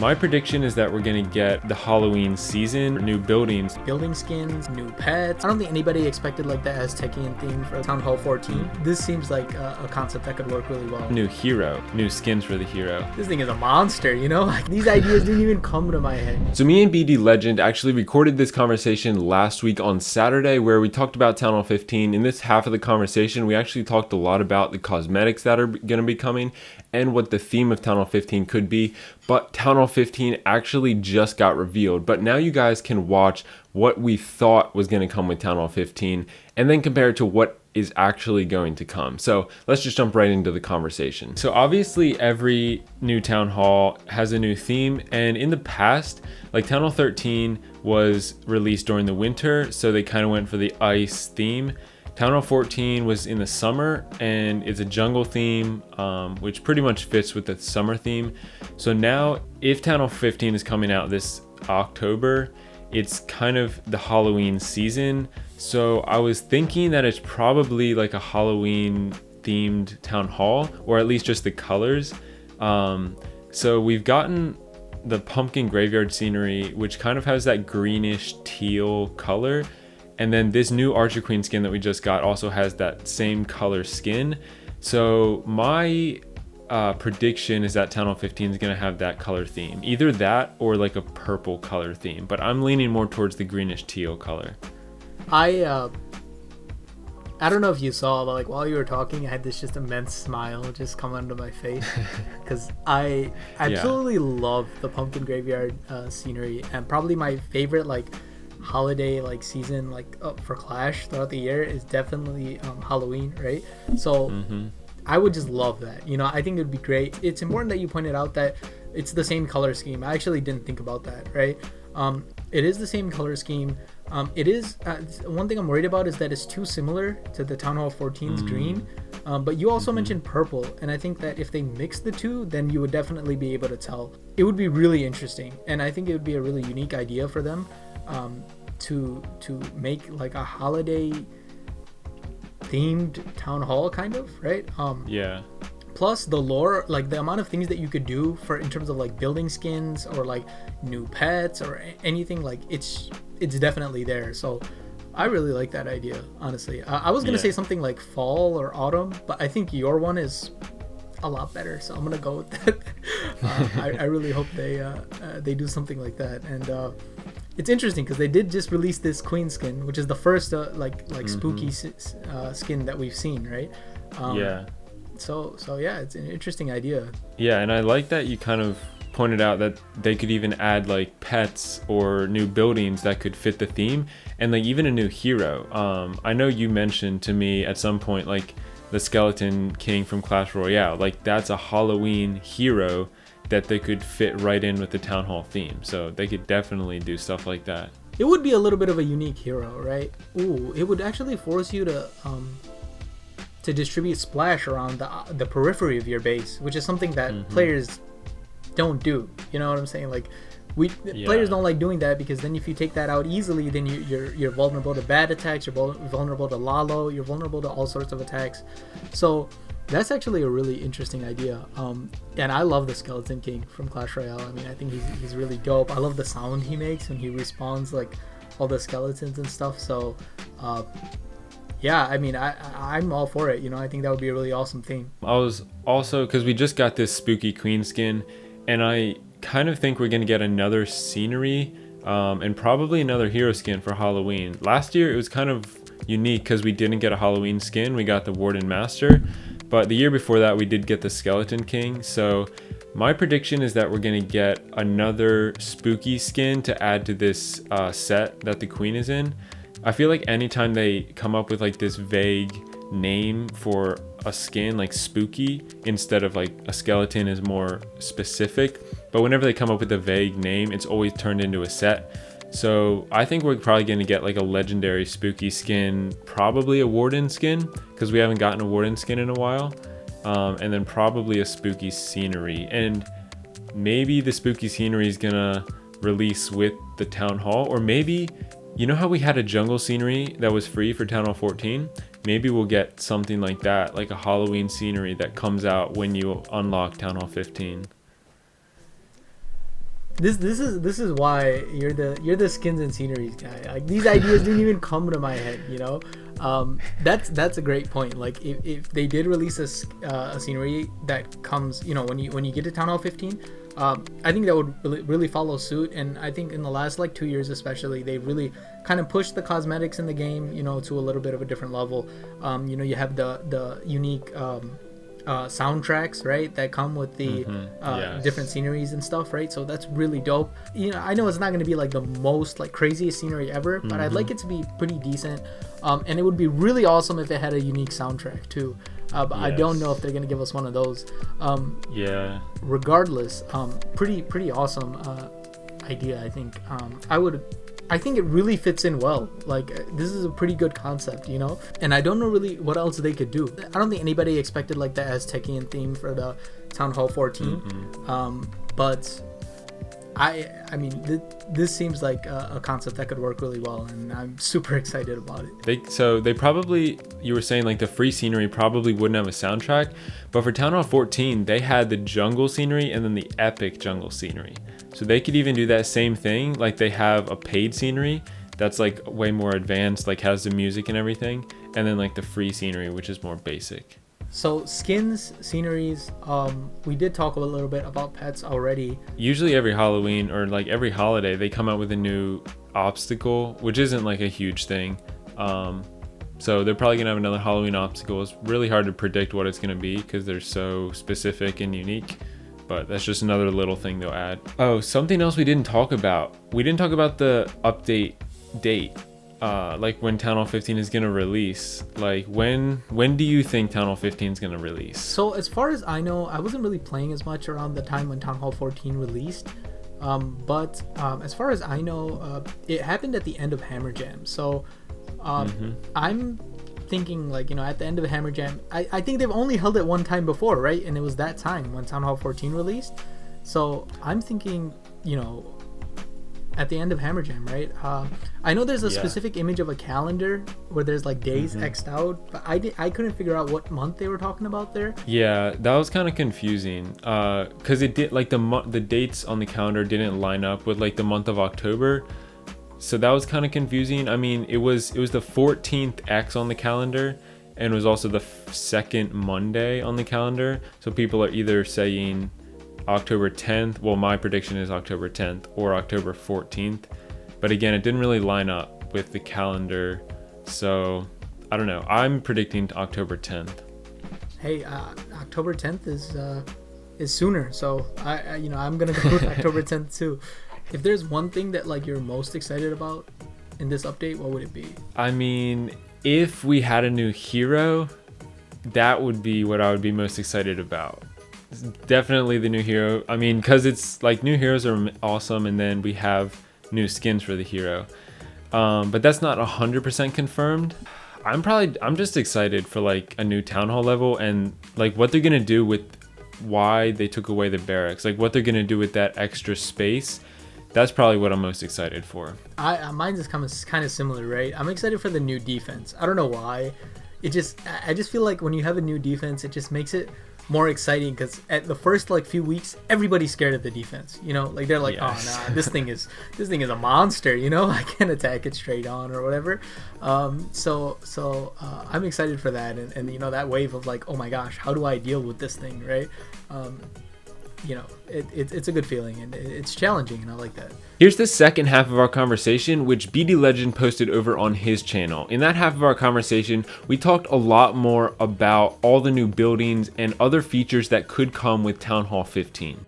My prediction is that we're going to get the Halloween season, new buildings. Building skins, new pets. I don't think anybody expected like the Aztecian theme for Town Hall 14. This seems like a concept that could work really well. New hero, new skins for the hero. This thing is a monster, you know? Like, these ideas didn't even come to my head. So me and BDLegend actually recorded this conversation last week on Saturday where we talked about Town Hall 15. In this half of the conversation, we actually talked a lot about the cosmetics that are going to be coming and what the theme of Town Hall 15 could be. But Town Hall 15 actually just got revealed. But now you guys can watch what we thought was going to come with Town Hall 15 and then compare it to what is actually going to come. So let's just jump right into the conversation. So obviously every new Town Hall has a new theme, and in the past, like Town Hall 13 was released during the winter, so they kind of went for the ice theme. Town Hall 14 was in the summer and it's a jungle theme, which pretty much fits with the summer theme. So now if Town Hall 15 is coming out this October, it's kind of the Halloween season. So I was thinking that it's probably like a Halloween themed town hall, or at least just the colors. So we've gotten the pumpkin graveyard scenery, which kind of has that greenish teal color. And then this new Archer Queen skin that we just got also has that same color skin. So my prediction is that Town Hall 15 is going to have that color theme. Either that or like a purple color theme. But I'm leaning more towards the greenish teal color. I don't know if you saw, but like while you were talking, I had this just immense smile just come onto my face because I absolutely love the pumpkin graveyard scenery, and probably my favorite like holiday like season like for Clash throughout the year is definitely Halloween, right? So I would just love that. You know, I think it would be great. It's important that you pointed out that it's the same color scheme. I actually didn't think about that, right? It is the same color scheme. It is one thing I'm worried about is that it's too similar to the Town Hall 14's green. But you also mentioned purple, and I think that if they mix the two, then you would definitely be able to tell. It would be really interesting, and I think it would be a really unique idea for them to make like a holiday themed town hall kind of, right? Yeah. Plus the lore, like the amount of things that you could do for in terms of like building skins or like new pets or anything, like it's definitely there. So I really like that idea, honestly. I was gonna say something like fall or autumn, but I think your one is a lot better, so I'm gonna go with that. I really hope they do something like that. And it's interesting because they did just release this queen skin, which is the first spooky skin that we've seen, right? So yeah, it's an interesting idea. Yeah, and I like that you kind of pointed out that they could even add like pets or new buildings that could fit the theme, and like even a new hero. I know you mentioned to me at some point like the Skeleton King from Clash Royale, like that's a Halloween hero that they could fit right in with the Town Hall theme. So they could definitely do stuff like that. It would be a little bit of a unique hero, right? Ooh, it would actually force you to distribute splash around the periphery of your base, which is something that players don't do. You know what I'm saying? Like players don't like doing that, because then if you take that out easily, then you're vulnerable to bad attacks, you're vulnerable to Lalo, you're vulnerable to all sorts of attacks. So that's actually a really interesting idea. And I love the Skeleton King from Clash Royale. I mean, I think he's really dope. I love the sound he makes when he respawns like all the skeletons and stuff. So yeah, I mean, I'm all for it. You know, I think that would be a really awesome theme. I was also, because we just got this spooky queen skin, and I kind of think we're going to get another scenery and probably another hero skin for Halloween. Last year, it was kind of unique because we didn't get a Halloween skin. We got the Warden Master. But the year before that, we did get the Skeleton King. So my prediction is that we're going to get another spooky skin to add to this set that the queen is in. I feel like anytime they come up with like this vague name for a skin, like spooky, instead of like a skeleton is more specific, but whenever they come up with a vague name, it's always turned into a set. So I think we're probably going to get like a legendary spooky skin, probably a warden skin, because we haven't gotten a warden skin in a while, and then probably a spooky scenery. And maybe the spooky scenery is gonna release with the town hall, or maybe, you know how we had a jungle scenery that was free for Town Hall 14? Maybe we'll get something like that, like a Halloween scenery that comes out when you unlock Town Hall 15. this is why you're the skins and sceneries guy. Like, these ideas didn't even come to my head, you know. That's a great point. Like, if they did release a scenery that comes, you know, when you get to Town Hall 15, I think that would really follow suit. And I think in the last like 2 years especially, they really kind of pushed the cosmetics in the game, you know, to a little bit of a different level. You know, you have the unique soundtracks, right, that come with the Yes. different sceneries and stuff, right? So that's really dope. You know, I know it's not going to be like the most like craziest scenery ever, but I'd like it to be pretty decent. And it would be really awesome if it had a unique soundtrack too. But I don't know if they're going to give us one of those. Regardless, pretty awesome idea, I think. I think it really fits in well. Like, this is a pretty good concept, you know? And I don't know really what else they could do. I don't think anybody expected like the Aztecian theme for the Town Hall 14. But I mean, this seems like a concept that could work really well, and I'm super excited about it. They probably, you were saying like the free scenery probably wouldn't have a soundtrack, but for Town Hall 14, they had the jungle scenery and then the epic jungle scenery. So they could even do that same thing. Like, they have a paid scenery that's like way more advanced, like has the music and everything, and then like the free scenery, which is more basic. So skins, sceneries, we did talk a little bit about pets already. Usually every Halloween or like every holiday, they come out with a new obstacle, which isn't like a huge thing. So they're probably gonna have another Halloween obstacle. It's really hard to predict what it's gonna be because they're so specific and unique. But that's just another little thing they'll add. Oh, something else we didn't talk about. We didn't talk about the update date. Like when Town Hall 15 is gonna release. Like, when do you think Town Hall 15 is gonna release? So as far as I know, I wasn't really playing as much around the time when Town Hall 14 released. But as far as I know, it happened at the end of Hammer Jam. So I'm thinking, like, you know, at the end of Hammer Jam, I think they've only held it one time before, right? And it was that time when Town Hall 14 released. So I'm thinking, you know, at the end of Hammer Jam, right? I know there's a specific image of a calendar where there's like days x'd out, but I couldn't figure out what month they were talking about there. Yeah, that was kind of confusing because it did, like, the dates on the calendar didn't line up with like the month of October. So that was kind of confusing. I mean, it was the 14th X on the calendar, and it was also the second Monday on the calendar. So people are either saying October 10th. Well, my prediction is October 10th or October 14th. But again, it didn't really line up with the calendar. So I don't know. I'm predicting October 10th. Hey, October 10th is sooner. So I'm gonna go with October 10th too. If there's one thing that like you're most excited about in this update, what would it be? I mean, if we had a new hero, that would be what I would be most excited about. Definitely the new hero. I mean, because it's like new heroes are awesome, and then we have new skins for the hero. But that's not 100% confirmed. I'm just excited for like a new town hall level and like what they're gonna do with why they took away the barracks, like what they're gonna do with that extra space. That's probably what I'm most excited for. Mine is kind of similar, right? I'm excited for the new defense. I don't know why. I just feel like when you have a new defense, it just makes it more exciting, because at the first like few weeks, everybody's scared of the defense. You know, like they're like, yes. Oh nah, this thing is a monster. You know, I can't attack it straight on or whatever. So I'm excited for that, and you know, that wave of like, oh my gosh, how do I deal with this thing, right? You know, it's a good feeling, and it's challenging, and I like that. Here's the second half of our conversation, which BDLegend posted over on his channel. In that half of our conversation, we talked a lot more about all the new buildings and other features that could come with Town Hall 15.